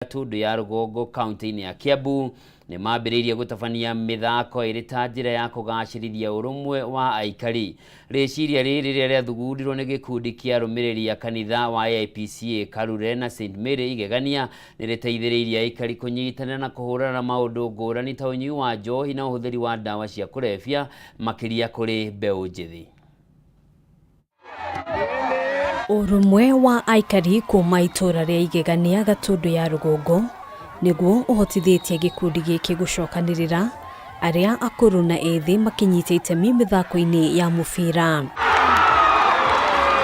Tundu ya Rugongo kaunti-ini ya Kiambu ni mambĩrĩirie gũtabania mĩthako ĩrĩ ta njĩra ya kũgacĩrithia ũrũmwe wa aikari. Rĩciria rĩrĩ rĩrĩa rĩathugũndirwo nĩ gĩkundi kĩa arũmĩrĩri a kanitha wa IPCA Karure na St Mary Igegania nĩ rĩteithĩrĩirie aikari kũnyitanĩra na kũhũrana na maũndũ ngũrani ta ũnyui wa njohi na ũhũthĩri wa ndawa cia kũrebia makĩria kũrĩ mbeũ njĩthĩ. Urumwe wa aikari kuma itura ria Igegania Gatundu ya Rugongo niguo uhotithĩtie gĩkundi gĩkĩ gũcokanĩrĩra arĩa akũrũ na ethĩ makinyite itemi mĩthako-inĩ ya mũbira.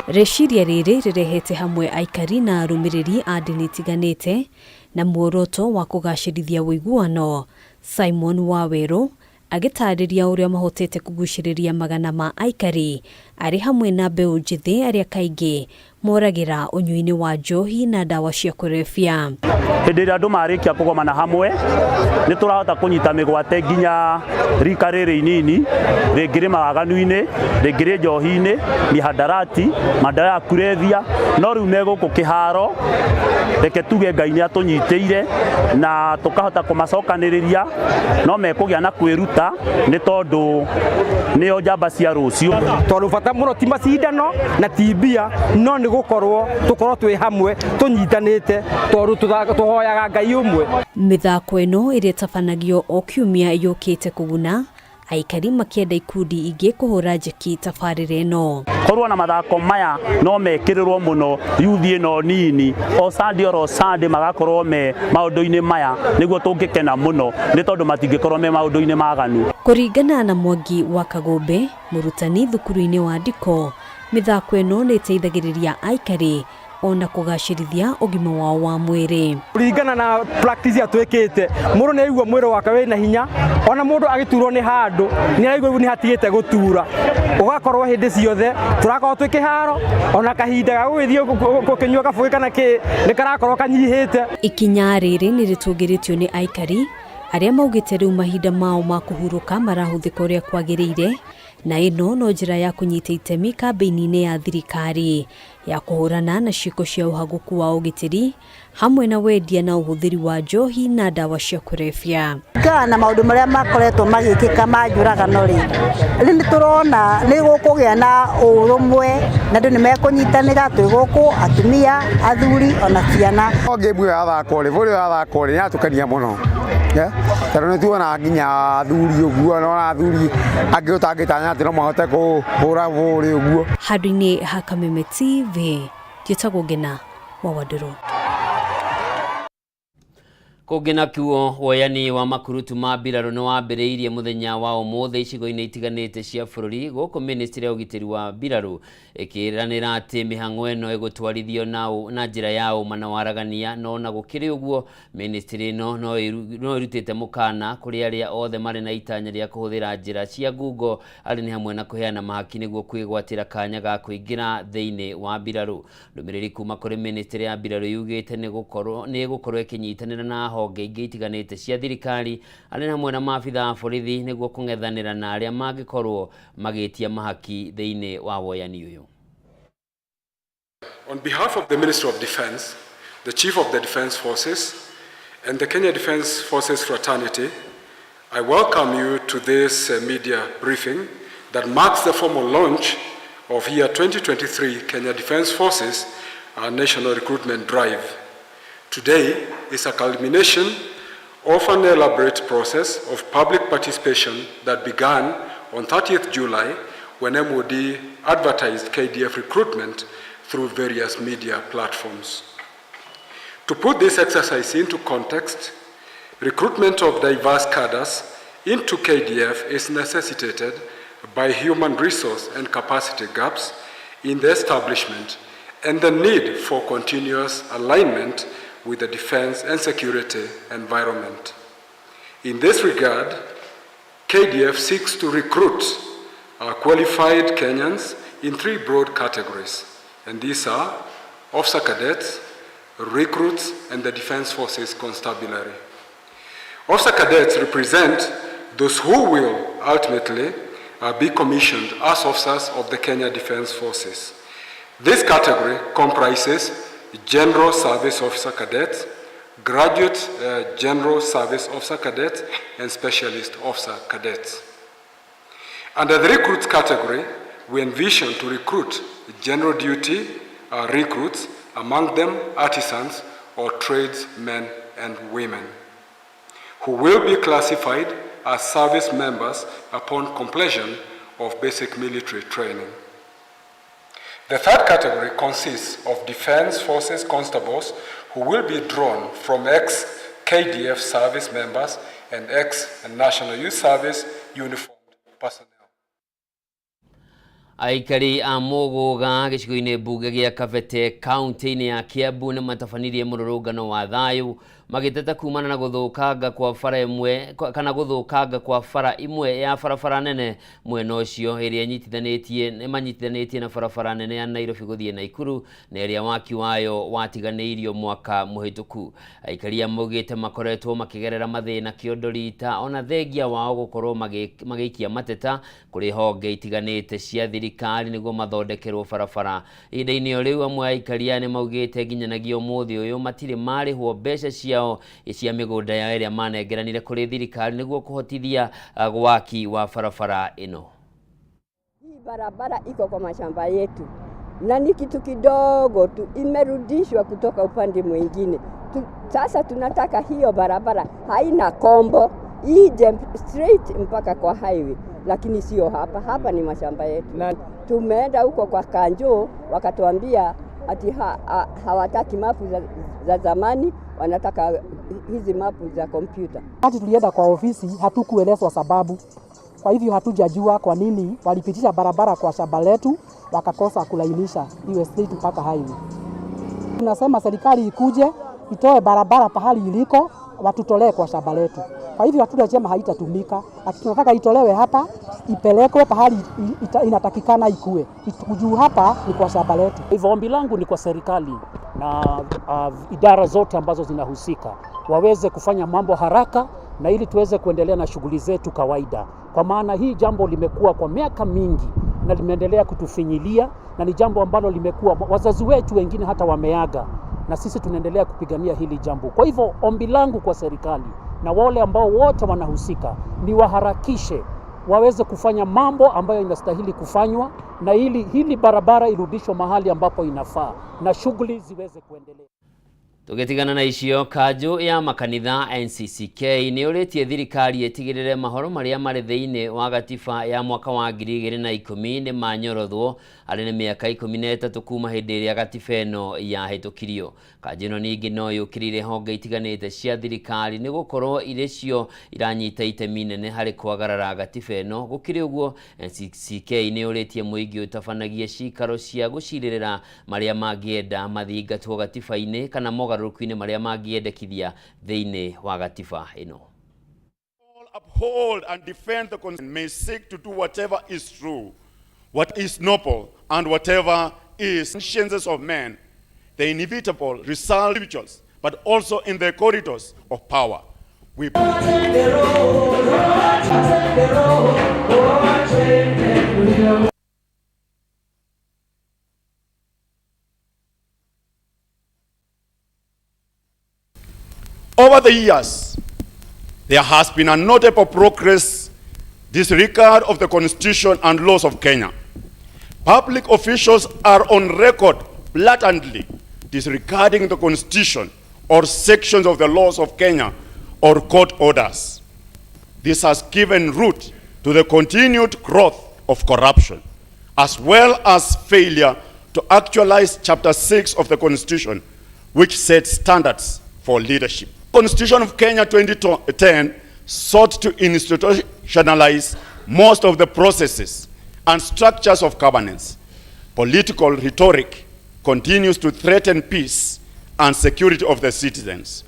Rĩciria rĩrĩ rĩrehete hamwe aikari na arũmĩrĩri a ndini itiganĩte na muoroto wa kũgacĩrithia ũiguano. Simon Waweru agĩtarĩria ũrĩa mahotete kũgucĩrĩria magana ma aikari arĩ hamwe na mbeũ njĩthĩ arĩa kaingĩ moragĩra ũnyui-inĩ wa njohi na ndawa cia kũrebia. Hĩndĩ ĩrĩa andũ marĩkia kũgomana hamwe nĩ tũrahota kũnyita mĩgwate nginya rika rĩrĩ inini, rĩngĩ rĩ mawaganu-inĩ, rĩngĩ rĩ njohi-inĩ, mihadarati, madawa ya kũrebia. No rĩu me gũkũ kĩharo, reke tuge Ngai nĩ atũnyitĩire na tũkahota kũmacokanĩrĩria, no mekũgĩa na kwĩruta nĩ tondũ nĩo njamba cia rũciũ. Tondũ bata mũno ti macindano na ti mbia, no nĩ gũkorwo tũkorwo twĩ hamwe tũnyitanĩte tondũ tũhoyaga Ngai ũmwe. Mĩthako ĩno ĩrĩa ĩtabanagio o kiumia yũkĩte kũguna aikari makĩenda ikundi ingĩ kũhũra njeki tabarĩra ĩno. Korwo na mathako maya no mekĩrĩrwo mũno yuthi ĩno nini, o Sunday magakorwo me maũndũ-inĩ maya nĩguo tũngĩkena mũno nĩ tondũ matingĩkorwo me maũndũ-inĩ maganu. Kũringana na Mwangi wa Kagombe, mũrutani thukuru-inĩ wa Ndiko, mĩthako ĩno nĩ ĩteithagĩrĩria aikari ona kũgacĩrithia ũgima wao wa mwĩrĩ. Kũringana na practice ya twĩkĩte, mũndũ nĩ aigua mwĩrĩ wake wĩna hinya, ona mũndũ agĩturwo nĩ handũ nĩ aigua nĩ hatigĩte gũtura. Ũgakorwo hĩndĩ ciothe tũrakorwo twĩ kĩharo, ona kahinda ga gũgĩthiĩ gũkĩnyua kabũĩ kana kĩ nĩ karakorwo kanyihĩte. Ikinya rĩrĩ nĩ rĩtũngĩrĩtio nĩ aikari arĩa maugĩte rĩu mahinda mao ma kũhurũka marahũthĩka ũrĩa kwagĩrĩire, na ĩno no njĩra ya kũnyita itemi kambĩini-inĩ ya thirikari ya kũhũrana na ciĩko cia ũhagũku wa ũgitĩri hamwe na wendia na ũhũthĩri wa njohi na ndawa cia kũrebia. Na maũndũ marĩa makoretwo magĩkĩka ma njũragano rĩ, nĩ tũrona nĩ gũkũgĩa na ũrũmwe na andũ nĩ mekũnyitanĩra twĩ gũkũ, atumia, athuri ona ciana. Ngĩmwe yathako rĩ, bũrĩ yathako rĩ yatukania mũno. Tondũ nĩ tuona nginya athuri ũguo, na athuri angĩ ũtangĩtanya atĩ no mahote kũhũra bũrĩ ũguo. Handũ-inĩ ha Kameme TV, njĩtagwo Ngina wa Wandũrũ. Kũngĩna kiuo woyani wa makurutu ma mbirarũ nĩ wambĩrĩirie mũthenya wa ũmũthĩ icigo-inĩ itiganĩte cia bũrũri, gũkũ ministry ya ũgitĩri wa mbirarũ ĩkĩranĩra atĩ mĩhang'o ĩno ĩgũtwarithio na njĩra ya ũma na waragania, no na gũkĩrĩ ũguo ministry ĩno no ĩrutĩte mũkana kũrĩ arĩa othe marĩ na itanya rĩa kũhũthĩra njĩra cia ngungo arĩ nĩ hamwe na kũheana mahaki nĩguo kwĩgwatĩra kanya ga kũingĩra thĩinĩ wa mbirarũ. Ndũmĩrĩri kuma kũrĩ ministry ya mbirarũ yugĩte nĩ ĩgũkorwo ĩkĩnyitanĩra na honge ingĩ itiganĩte cia thirikari arĩ hamwe na maabitha a borithi nĩguo kũng'ethanĩra na arĩa mangĩkorwo magĩtia mahaki thĩinĩ wa woyani ũyũ. On behalf of the Ministry of Defense, the Chief of the Defense Forces, and the Kenya Defense Forces fraternity, I welcome you to this media briefing that marks the formal launch of year 2023 Kenya Defense Forces National Recruitment Drive. Today is a culmination of an elaborate process of public participation that began on 30th July when MOD advertised KDF recruitment through various media platforms. To put this exercise into context, recruitment of diverse cadres into KDF is necessitated by human resource and capacity gaps in the establishment and the need for continuous alignment with the defense and security environment. In this regard, KDF seeks to recruit qualified Kenyans in three broad categories, and these are officer cadets, recruits, and the Defense Forces Constabulary. Officer cadets represent those who will ultimately be commissioned as officers of the Kenya Defense Forces. This category comprises General Service Officer Cadets, graduate general service officer cadets, and specialist officer cadets. Under the recruits category, we envision to recruit general duty recruits, among them artisans or tradesmen and women, who will be classified as service members upon completion of basic military training. The third category consists of Defense Forces constables who will be drawn from ex-KDF service members and ex-National Youth Service uniformed personnel. Aikari a Mogoga gĩcigo-inĩ mbunge gĩa Kabete kaunti-inĩ ya Kiambu nĩ matabanirie mũrũrũngano wa thayũ magĩteta kumana na gũthũkanga kwa bara imwe kana gũthũkanga kwa bara imwe ya barabara nene mwena ũcio ĩrĩa manyitithanĩtie na barabara nene ya Nairobi gũthiĩ Naikuru na ĩrĩa waki wayo watiganĩirio mwaka mũhĩtũku. Aikari maugĩte makoretwo makĩgerera mathĩna kĩondorita ona thengia wao gũkorwo magĩikia mateta kũrĩ honge itiganĩte cia thirikari nĩguo mathondekerwo barabara. Ihinda-inĩ rĩu amwe aikari nĩ maugĩte nginyanagia ũmũthĩ ũyũ matirĩ marĩhwo mbeca cia mĩgũnda yao ĩrĩa manengeranire kũrĩ thirikari nĩguo kũhotithia waki wa barabara ĩno. Hii barabara iko kwa mashamba yetu na ni kitu kidogo tu imerudishwa kutoka upande mwingine. Sasa tunataka hiyo barabara haina kombo ije straight mpaka kwa highway, lakini sio hapa. Hapa ni mashamba yetu. Tumeenda huko kwa Kanjo wakatuambia ati hawataki mapu za zamani, wanataka hizi mapu za kompyuta. Wakati tulienda kwa ofisi hatukuelezwa sababu. Kwa hivyo hatujajua kwa nini walipitisha barabara kwa shamba letu wakakosa kulainisha iwe straight mpaka highway. Tunasema serikali ikuje itoe barabara pahali iliko watutolee kwa shamba letu. Kwa hivyo hatujasema haitatumika, lakini tunataka itolewe hapa ipelekwe pahali inatakikana ikue. Kujua hapa ni kwa shamba letu. Hivyo ombi langu ni kwa serikali na idara zote ambazo zinahusika waweze kufanya mambo haraka na ili tuweze kuendelea na shughuli zetu kawaida. Kwa maana hii jambo limekuwa kwa miaka mingi na limeendelea kutufinyilia na ni jambo ambalo limekuwa wazazi wetu wengine hata wameaga na sisi tunaendelea kupigania hili jambo. Kwa hivyo ombi langu kwa serikali na wale ambao wote wanahusika ni waharakishe waweze kufanya mambo ambayo inastahili kufanywa na hili barabara irudishwe mahali ambapo inafaa na shughuli ziweze kuendelea. Tugetigana na icio kanjo ya makanitha NCCK nĩ ũrĩtie thirikari ĩtigĩrĩre mahoro marĩa marĩ thĩinĩ wa gatiba ya mwaka wa 2010 nĩ manyorothwo arĩ nĩ mĩaka 13 kuma hĩndĩ ĩrĩa gatiba ĩno yahĩtũkirio. Kanjo ĩno ningĩ no yũkĩrire honge itiganĩte cia thirikari nĩ gũkorwo irĩ cio iranyita itemi inene harĩ kwagarara gatiba ĩno. Gũkĩrĩ ũguo NCCK nĩ ũrĩtie mũingĩ ũtabanagie cikaro cia gũcirĩrĩra marĩa mangĩenda mathingatwo gatiba-inĩ kana mogarũrũku-inĩ marĩa mangĩendekithia thĩinĩ wa gatiba ĩno. Uphold and defend the Constitution, may seek to do whatever is true, what is noble, and whatever is consciences of men, the inevitable result rituals, but also in the corridors of power. We over the years, there has been a notable progress disregard of the Constitution and laws of Kenya. Public officials are on record blatantly disregarding the Constitution or sections of the laws of Kenya or court orders. This has given root to the continued growth of corruption, as well as failure to actualize Chapter 6 of the Constitution, which sets standards for leadership. The Constitution of Kenya 2010 sought to institutionalize most of the processes and structures of governance. Political rhetoric continues to threaten peace and security of the citizens.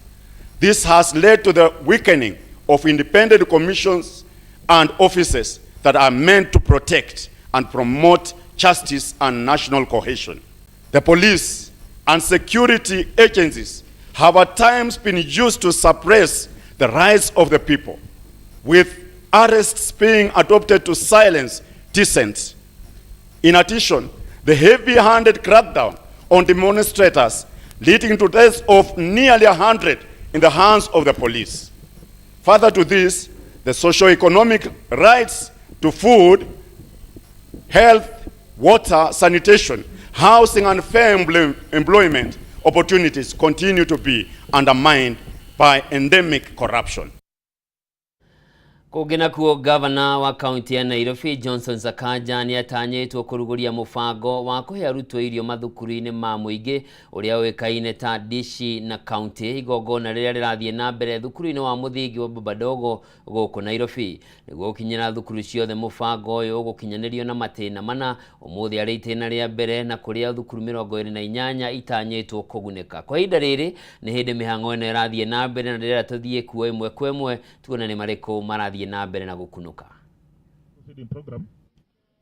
This has led to the weakening of independent commissions and offices that are meant to protect and promote justice and national cohesion. The police and security agencies have at times been used to suppress the rights of the people, with arrests being adopted to silence dissent. In addition, the heavy-handed crackdown on demonstrators, leading to deaths of nearly 100 in the hands of the police. Further to this, the socio-economic rights to food, health, water, sanitation, housing, and fair employment opportunities continue to be undermined by endemic corruption. Kugina kuo governor wa county ya Nairobi Johnson Sakaja ni atanyetwo kuruguria mufango wa kuhe arutwo irio mathukuru-ini ma muingi uria wekaine ta dishi na county igogona riria rirathie na mbere thukuru-ini wa muthingi wa Babadogo guku Nairobi niguo kinyira thukuru ciothe mufango uyu gukinyanirio na matena mana umuthi ari itena ria mbere na kuria thukuru 28 itanyetwo kuguneka kwa ihinda riri ni hindi mihango ino irathie na mbere na riria tuthie kuo imwe kwa imwe tuone ni mariko marathie na mbere na gukunuka.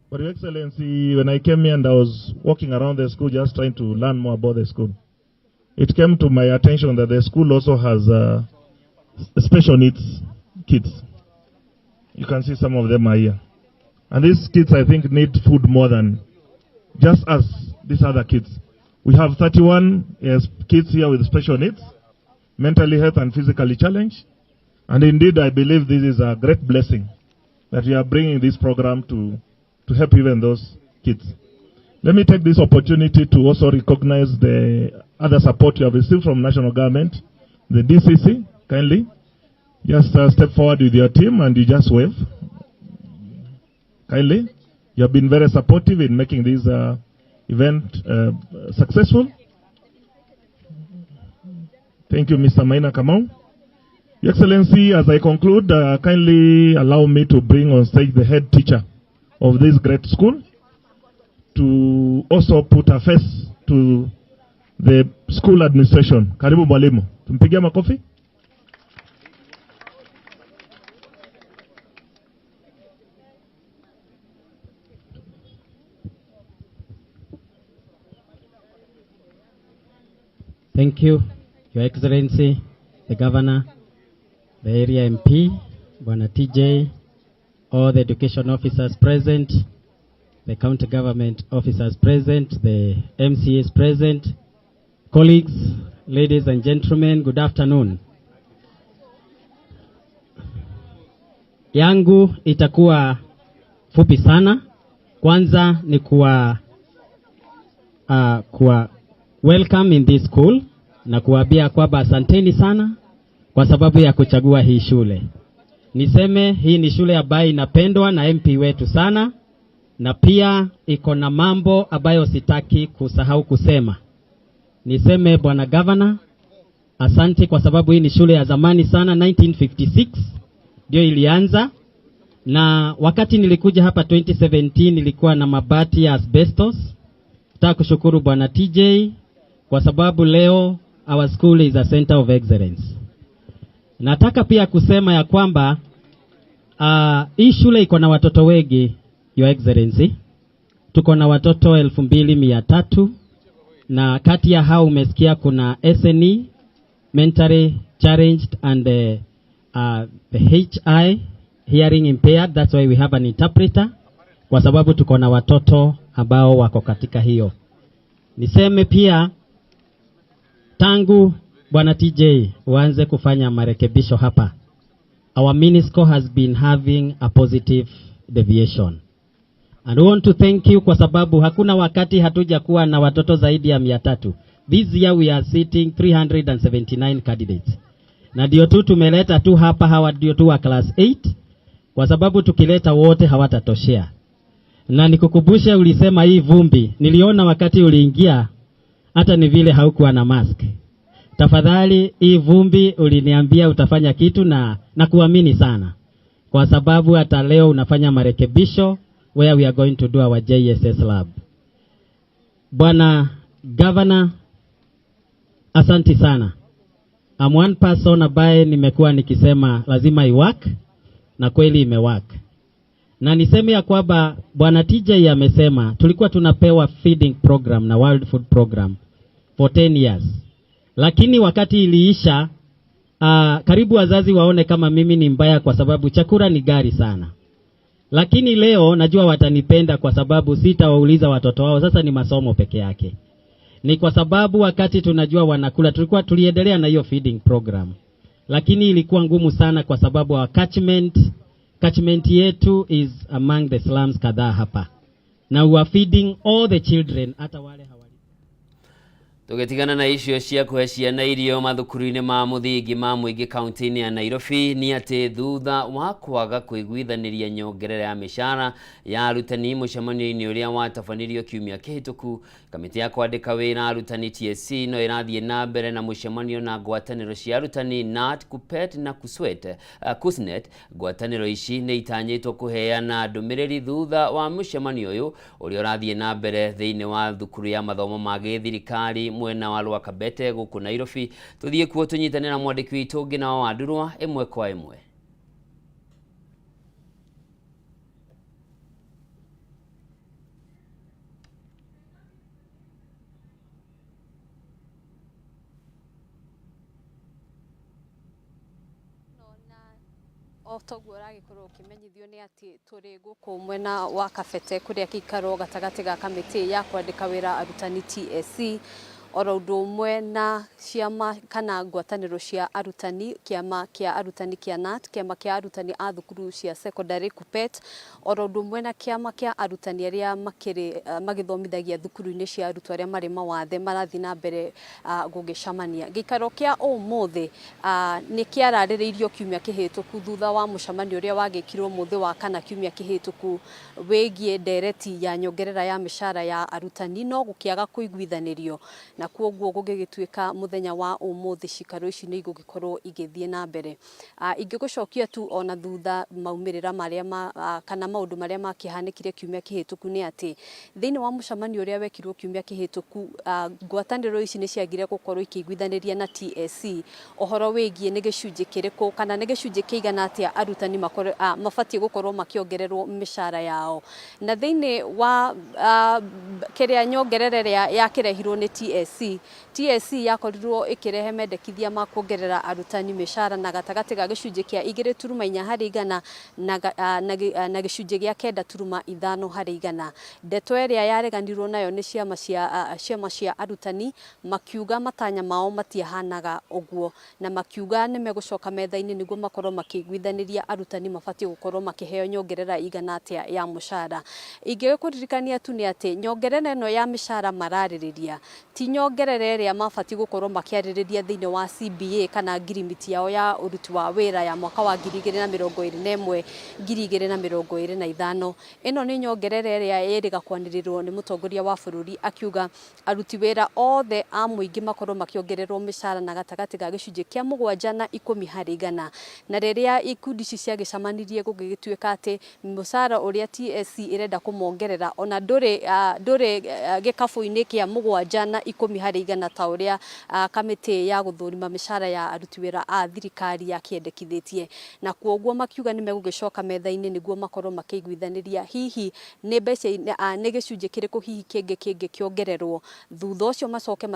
But Your Excellency, when I came here and I was walking around the school just trying to learn more about the school, it came to my attention that the school also has special needs kids. You can see some of them are here. And these kids, I think, need food more than just as these other kids. We have 31 kids here with special needs, mentally health and physically challenged. And indeed, I believe this is a great blessing that we are bringing this program to help even those kids. Let me take this opportunity to also recognize the other support you have received from national government, the DCC, kindly. Just step forward with your team and you just wave. Kindly. You have been very supportive in making this event successful. Thank you, Mr. Maina Kamau. Your Excellency, as I conclude, kindly allow me to bring on stage the head teacher of this great school to also put a face to the school administration. Karibu mwalimu. Tumpigia makofi. Thank you, Your Excellency, the Governor, the area MP, Bwana TJ, all the education officers present, the county government officers present, the MCAs present, colleagues, ladies and gentlemen, good afternoon. Yangu itakuwa fupi sana. Kwanza ni kuwa welcome in this school na kuambia kwamba asanteni sana kwa sababu ya kuchagua hii shule. Niseme hii ni shule ambayo inapendwa na MP wetu sana na pia iko na mambo ambayo sitaki kusahau kusema. Niseme Bwana Governor, asante kwa sababu hii ni shule ya zamani sana, 1956 ndio ilianza, na wakati nilikuja hapa 2017 nilikuwa na mabati ya asbestos. Nataka kushukuru Bwana TJ kwa sababu leo our school is a center of excellence. Nataka pia kusema ya kwamba hii shule iko na watoto wengi, Your Excellency. Tuko na watoto 2300 na kati ya hao umesikia kuna SNE, mentally challenged, and the HI, hearing impaired. That's why we have an interpreter, kwa sababu tuko na watoto ambao wako katika hiyo. Niseme pia tangu Bwana TJ uanze kufanya marekebisho hapa, our minisco has been having a positive deviation. And we want to thank you kwa sababu hakuna wakati hatuja kuwa na watoto zaidi ya 300. This year we are sitting 379 candidates. Na ndio tu tumeleta tu hapa hawa ndio tu wa class 8 kwa sababu tukileta wote hawatatoshea. Na nikukumbushe ulisema hii vumbi, niliona wakati uliingia hata ni vile haukuwa na mask. Tafadhali hii vumbi uliniambia utafanya kitu na kuamini sana. Kwa sababu hata leo unafanya marekebisho where we are going to do our JSS lab. Bwana Governor, asanti sana. I'm one person ambaye nimekuwa nikisema lazima iwork na kweli imework. Na niseme ya kwamba Bwana TJ amesema tulikuwa tunapewa feeding program na World Food Program for 10 years. Lakini wakati iliisha, karibu wazazi waone kama mimi ni mbaya kwa sababu chakula ni gari sana. Lakini leo najua watanipenda kwa sababu sitawauliza watoto wao, sasa ni masomo peke yake. Ni kwa sababu wakati tunajua wanakula tuliendelea na hiyo feeding program. Lakini ilikuwa ngumu sana kwa sababu wa catchment yetu is among the slums kadhaa hapa. Na we are feeding all the children hata wale hawali. Tugetigana na icio cia kuhe ciana irio mathukuru-ini ma muthingi ma muingi kaunti-ini ya Nairobi ni ati thutha wa kwaga kuiguithaniria nyongerera ya mishara ya arutani mucemanio-ini uria watabanirio kiumia kihituku, kamiti ya kwandika wira arutani TSC no irathie na mbere na mucemanio na ngwataniro cia arutani NAT, KUPPET na KUSNET. Ngwataniro ici ni itanyitwo kuheana ndumiriri thutha wa mucemanio uyu uria urathie na mbere thiini wa thukuru ya mathomo ma githirikari mwena wa Lwa Kabete guku Nairobi. Tuthie kuo tunyitane na mwandiki witu Ngina wa Ndurwa imwe kwa imwe. Otoguo ragikorwo kimenyithio ni ati turi guku mwena wa Kabete kuria gikaro gatagati ga kamiti ya kwandika wira arutani TSC oro undu umwe na ciama kana ngwataniro cia arutani, kiama kia arutani kia NAT, kiama kia arutani a thukuru cia secondary KUPPET, oro undu umwe na kiama kia arutani aria magithomithagia thukuru-ini cia arutwo aria mari mawathe marathi na mbere gugicamania. Gikaro kia umuthi ni kiaraririirio kiumia kihituku thutha wa mucemanio uria wagikirwo muthi wa kana kiumia kihituku wigie ndereti ya nyongerera ya mishara ya arutani no gukiaga kuiguithanirio, na kuoguo gugigituika muthenya wa umuthi cikaro ici ni igugikorwo igithie na mbere. Ingigucokia tu ona thutha maumirira maria kana maundu maria makihanikire kiumia kihituku ni ati thiini wa mucemanio uria wekirwo kiumia kihituku ngwataniro ici ni ciagire gukorwo ikiguithaniria na TSC ohoro wigie ni gicunji kiriku kana ni gicunji kiigana atia arutani mabatie gukorwo makiongererwo mishara yao. Na thiini wa kiria nyongerere ya kirehirwo ni TSC yakorirwo ikirehe mendekithia ma kuongerera arutani mishara na gatagati ga gicunji kia 2.4 harĩ igana na gicunji gia 9.5 harĩ igana. Ndeto iria yareganirwo nayo ni ciama cia arutani makiuga matanya mao matiahanaga uguo, na makiuga ni megucoka metha-ini niguo makorwo makiguithaniria arutani mabatie gukorwo makiheo nyongerera igana atia ya mushara. Ingikuririkania tu ni ati nyongerera eno ya mishara maraririria ti nyongerera iria mabatie gukorwo makiaririria thiini wa CBA kana ngirimiti yao ya uruti wa wira ya mwaka wa 2021 2025. Eno ni nyongerera iria yeriga kwanirirwo ni mutongoria wa bururi akiuga aruti wira othe a muingi makorwo makiongererwo mishara na gatagati ga gicunji kia 7 na 10 harĩ igana. Na riria ikundi ici ciagicamanirie gugituika ati mushara uria TSC irenda kumongerera ona nduri gikabu-ini kia 7 na 10 harĩ igana ta uria kamiti ya guthurima mishara ya aruti wira a thirikari ya kiendekithitie, na kuoguo makiuga ni megugicoka metha-ini niguo makorwo makiguithaniria hihi ni mbeca ni gicunji kiriku hihi kingi kiongererwo thutha ucio macoke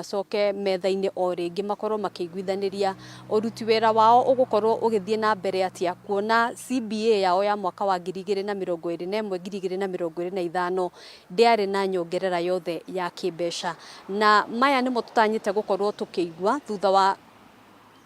metha-ini o ringi makorwo makiguithaniria uruti wira wao ugukorwo ugithie na mbere atia, kuona CBA yao ya mwaka wa 2021 2025 ndiari na nyongerera yothe ya kimbeca. Na maya nimo tutanyite gukorwo tukigwa thutha wa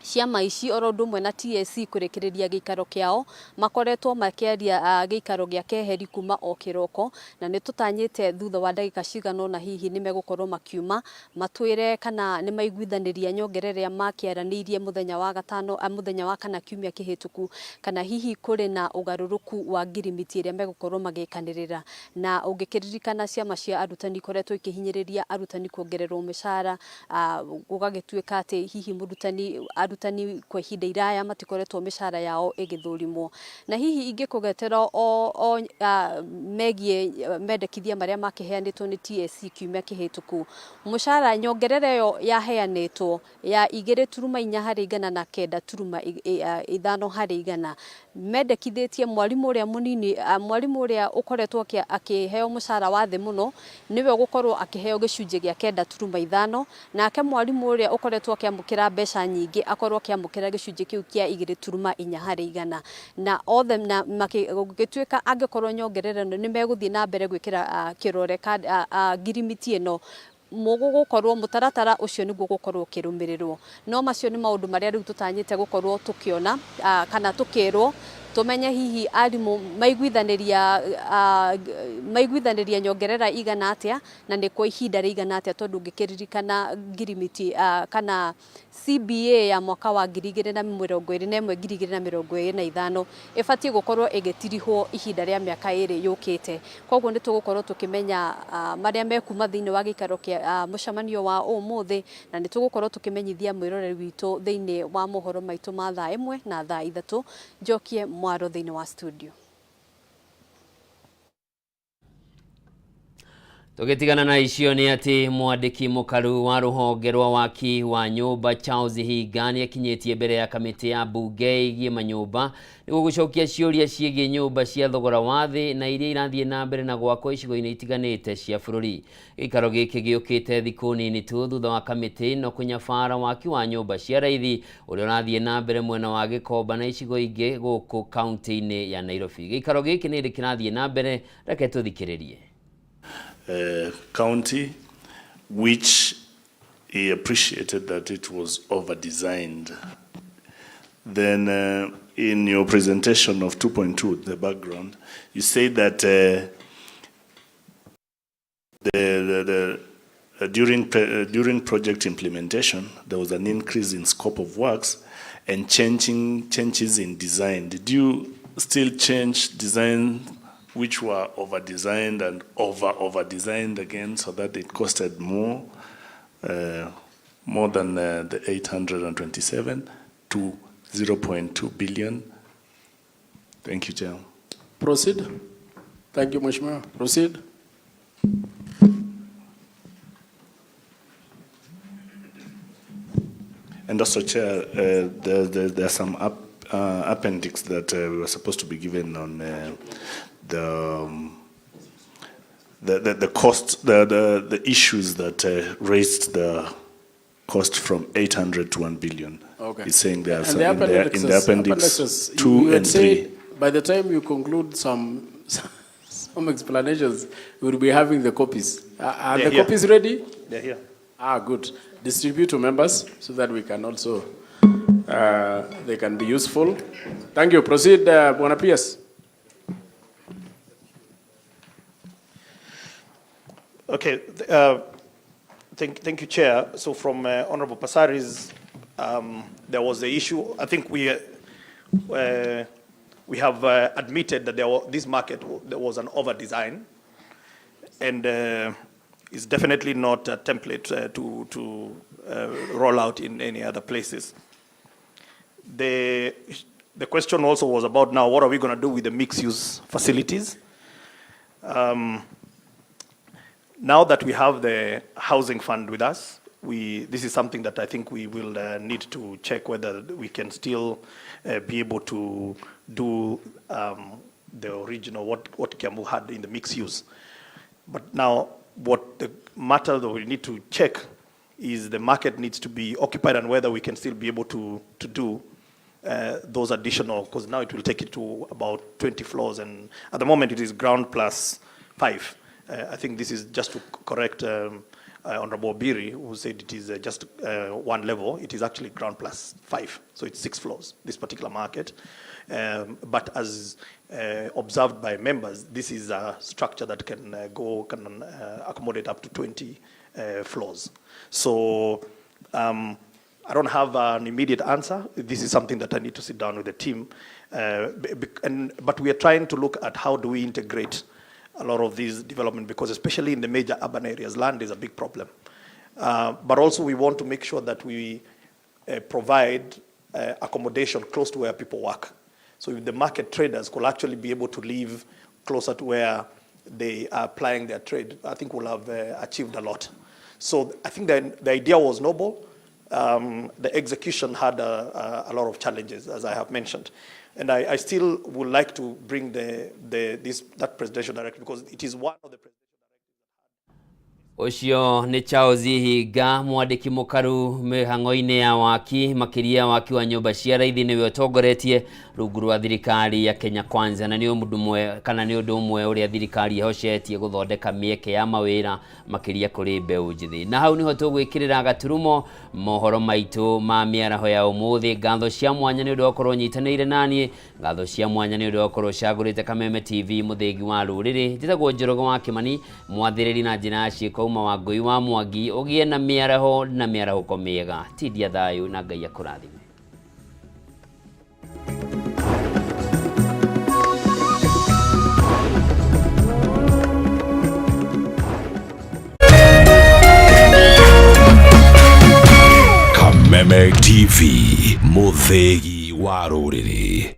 ciama ici oro ndumwe na TSC kurekereria gikaro kiao makoretwo makiaria gikaro gia keheri kuma o kiroko, na ni tutanyite thutha wa ndagika cigano na hihi ni megukorwo makiuma matwire kana ni maiguithaniria nyongerera makiaranirie muthenya wa gatano muthenya wa kana kiumia kihituku kana hihi kuri na ugaruruku wa ngirimiti iria megukorwo magikanirira. Na ungikiririkana ciama cia arutani koretwo ikihinyiriria arutani kuongererwo mishara gugagituika ati hihi murutani arutani kwa ihinda iraya matikoretwo mishara yao igithurimwo, na hihi ingikugetera megie mendekithia maria makiheanitwo ni TSC kiumia kihituku. Mushara nyongerera yo yaheanitwo ya 2.4 harĩ igana na 9.5 harĩ igana mendekithitie mwarimu uria munini mwarimu uria ukoretwo akiheo mushara wa thi muno niwe ugukorwo akiheo gicunji gia 9.5, nake mwarimu uria ukoretwo akiamukira mbeca nyingi akorwo akiamukira gicunji kiu kia 2.4 harĩ igana. Na othe na magituika angikorwo nyongerera ni meguthie na mbere gwikira kirore ngirimiti eno mugukorwo mutaratara ucio niguo gukorwo kirumirirwo no macio ni maundu maria riu tutanyite gukorwo tukiona kana tukirwo tumenye hihi arimu maiguithaniria nyongerera igana atia na ni kwa ihinda rigana atia tondu ngikiririkana ngirimiti kana CBA ya mwaka wa 2021-2025 ibatie gukorwo igitirihwo ihinda ria miaka iri yukite koguo ni tugukorwo tukimenya maria mekuma thiini wa gikaro kia mucemanio wa umuthi na ni tugukorwo tukimenyithia mwiroreri witu thiini wa mohoro maitu ma thaa 1 na thaa 3 njokie mwaro thiini wa studio. Tugitigana na icio ni ati mwandiki mukaru wa ruhonge rwa waki wa nyumba Charles Higani akinyetie mbere ya kamiti ya bunge igie manyumba niguo gucokia ciuria ciigie nyumba cia thogora wa thi na iria irathie na mbere na gwakwo icigo-ini itiganite cia bururi. Gikaro giki giukite thiku nini tu thutha wa kamiti no kunyabara waki wa nyumba cia raithi uria urathie na mbere mwena wa Gikomba na icigo ingi guku kaunti-ini ya Nairobi. Gikaro giki ni kirathie na mbere reke tuthikiririe. County, which he appreciated that it was over-designed. Then in your presentation of 2.2, the background, you say that during project implementation, there was an increase in scope of works and changes in design. Did you still change design which were over-designed and over-designed again so that it costed more than the 827 to 0.2 billion? Thank you, Chair. Proceed. Thank you, Mheshimiwa. Proceed. And also, Chair, there are some appendix that we were supposed to be given on the cost, the issues that raised the cost from 800 to 1 billion. Okay. It's saying there are some in the appendix 2 and 3. By the time you conclude some explanations, we will be having the copies. Are the copies ready? They're here. Good. Distribute to members so that we can also, they can be useful. Thank you. Proceed, Bwana PS. Okay, thank you, Chair. So from Honorable Pasari's, there was the issue. I think we have admitted that this market there was an over-design, and it's definitely not a template to roll out in any other places. The question also was about now, what are we going to do with the mixed-use facilities? Now that we have the housing fund with us, this is something that I think we will need to check whether we can still be able to do the original, what Kiambu had in the mixed use. But now what the matter that we need to check is the market needs to be occupied and whether we can still be able to do those additional, because now it will take it to about 20 floors, and at the moment it is ground plus 5. I think this is just to correct Honorable Biri, who said it is just one level. It is actually ground plus 5, so it's 6 floors, this particular market. But as observed by members, this is a structure that can accommodate up to 20 floors. So I don't have an immediate answer. This is something that I need to sit down with the team. But we are trying to look at how do we integrate a lot of these development, because especially in the major urban areas, land is a big problem. But also we want to make sure that we provide accommodation close to where people work. So if the market traders could actually be able to live closer to where they are applying their trade, I think we'll have achieved a lot. So I think the idea was noble. The execution had a lot of challenges, as I have mentioned. And I still would like to bring that presidential directive, because it is one of the presidential directives that had Ucio ni Charles Higa mwandiki mukaru mihango-ini ya waki makiria waki wa nyumba cia raithi niwe utongoretie rungu rwa thirikari ya Kenya Kwanza, na ni undu mwe kana ni undu mwe uria thirikari yehocetie guthondeka mieke ya mawira makiria kuri mbeu njithi. Na hau niho tugwikirira gaturumo mohoro maitu ma miaraho ya umuthi. Ngatho cia mwanya ni undu okorwo nyitanire nanie, ngatho cia mwanya ni undu okorwo cagurite Kameme TV muthingi wa ruriri. Njitagwo Njorogo wa Kimani mwathiriri na njira ciiko uma wa ngui wa Mwangi. Ugie na miaraho na miarahuko miega. Tidia thayu na Ngai akurathime. Kameme TV muthegi wa ruriri.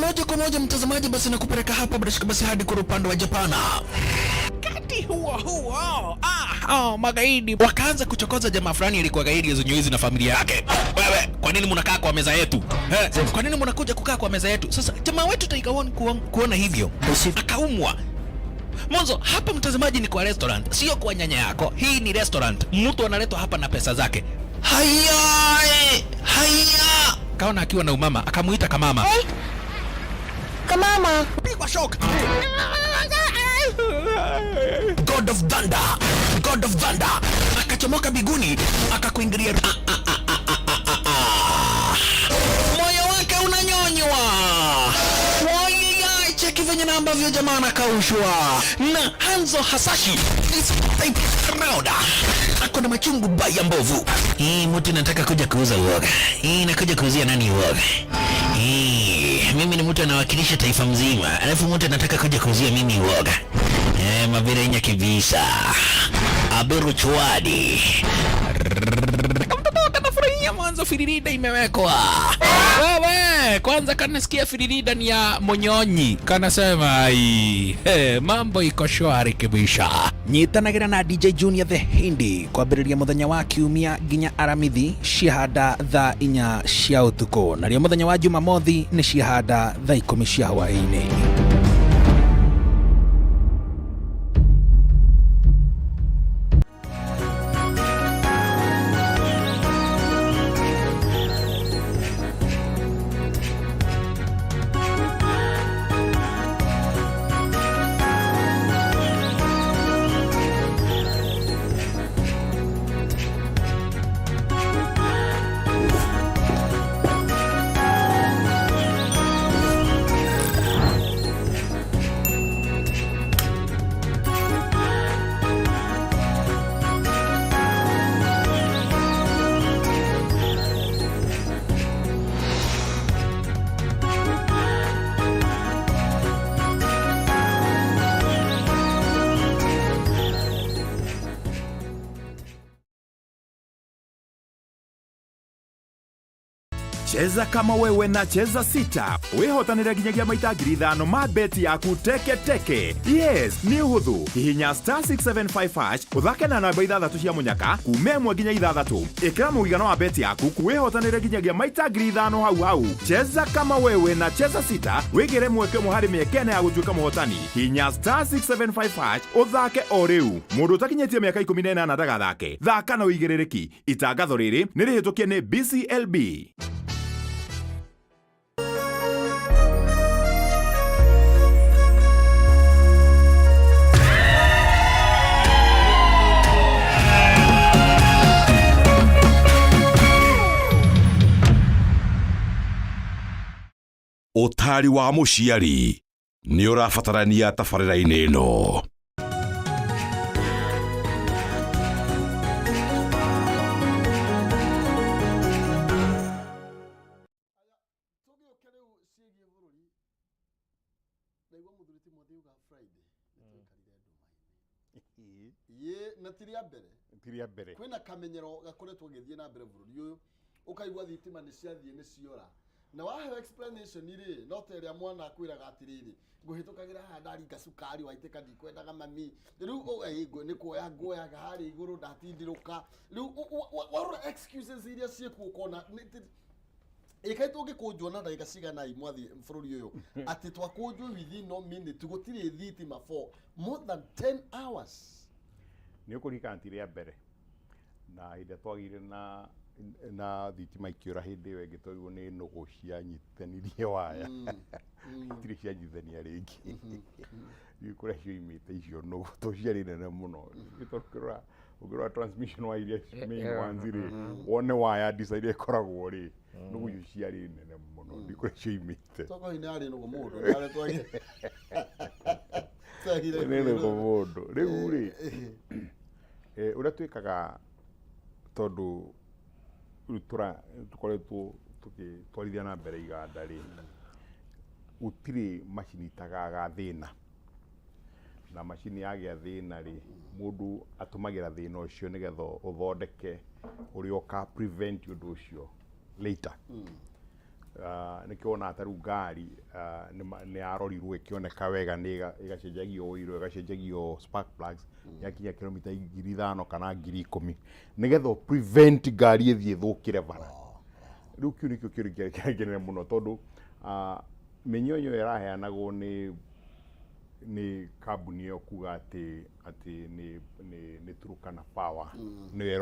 Moja kwa moja mtazamaji, basi nakupeleka hapa basi hadi kwa upande wa Japana. Kati huo magaidi wakaanza kuchokoza jamaa fulani alikuwa gaidi Zonyoizi na familia yake. Wewe, kwa nini mnakaa kwa meza yetu? Kwa nini mnakuja kukaa kwa meza yetu? Sasa jamaa wetu Taikawon kuona hivyo akaumwa. Mwanzo hapa mtazamaji ni kwa restaurant, sio kwa nyanya yako. Hii ni restaurant. Mtu analetwa hapa na pesa zake. Haya! Kaona akiwa na umama, akamuita Kamama. Kamama, pigwa shock. God of Thunder. Akachomoka biguni, akakuingilia. Moyo wake unanyonywa. Cheki venye na ambavyo jamaa anakaushwa. Na Hanzo Hasashi is proud. Akona machungu baya mbovu. Mtu nataka kuja kuuza uoga. Nakuja kuuzia nani uoga? Mimi ni mtu anawakilisha taifa mzima. Alafu mtu anataka kuja kuuzia mimi uoga. Mabira nya kibisa. Aberu chwadi. Kanafurahia mwanzo firirida imewekwa. Wewe, kwanza kanasikia firirida ni ya Monyonyi. Kanasema mambo iko shwari kibisha. Nyitanagira na DJ Junior the Hindi kwambĩrĩria muthenya wa kiumia nginya aramithi ciahanda thaa 4 cia utuko. Nario muthenya wa Jumamothi ni ciahanda thaa 10 cia hwaĩ-inĩ. Cheza kama wewe na cheza sita. Wihotanire ginyagia maita 5,000 ma beti yaku teke. Yes, ni uhuthu. Hihinya *675# uthake na namba 6 cia munyaka kuuma 1 nginya 6. Ikira muigana wa beti yaku kuwihotanire ginyagia maita 5,000 hau. Cheza kama wewe na cheza sita. Wigire mweke muhari miekene ya gutuika muhotani. Hihinya *675# uthake o riu. Mundu utakinyetie miaka 18 ndagathake. Thaka na uigirereki. Itangatho riri ni rihitukie ni BCLB. Utari wa muciari ni urabatarania tabarĩra-inĩ ĩno. Tiria mbere kwina kamenyero gakoretwo githie na mbere bururi uyu ukaigwa thitima ni ciathie ni ciora na wahe explanation iri no teria mwana akwiraga atiriri nguhitukagira handari gasukari waiteka ndikwendaga mami riu ni kuoya ngoyaga hari iguru ndatindiruka riu what excuses iria ciekuo kona ikai tungikujwo na ndagika cigana imwathi bururi uyu ati twakujwo within no minute gutire thitima for more than 10 hours ni ukurika ria mbere na inde twagire na thitima ikiura hindi yo ingitorirwo ni nugu cia nyitanirie waya itire cia nyithania ringi ni kuria cio imite icio nugu to ciari nene muno gitorukira ukirwa transmission wa iria main wanzire one waya decide ikoragwo ri nugu icio ciari nene muno ni kuria cio imite toko ine ari nugu mundu ndare twagire ni nugu mundu riu ri uria twikaga tondu tukoretwo tukitwarithia na mbere iganda ri gutire macini tagaga thina na macini yagia thina ri mundu atumagira thina ucio nigetha uthondeke urio ka prevent undu ucio later nikiona ataru ngari ni arorirwo ikioneka wega ni igacenjagio oil igacenjagio spark plugs yakinya kilomita 5,000 kana 10,000 nigetha prevent ngari ithie thukire bara riu kiu nikio kiri muno tondu minyonyo iraheanagwo ni kambuni yo kuga ati ni Turkana Power ni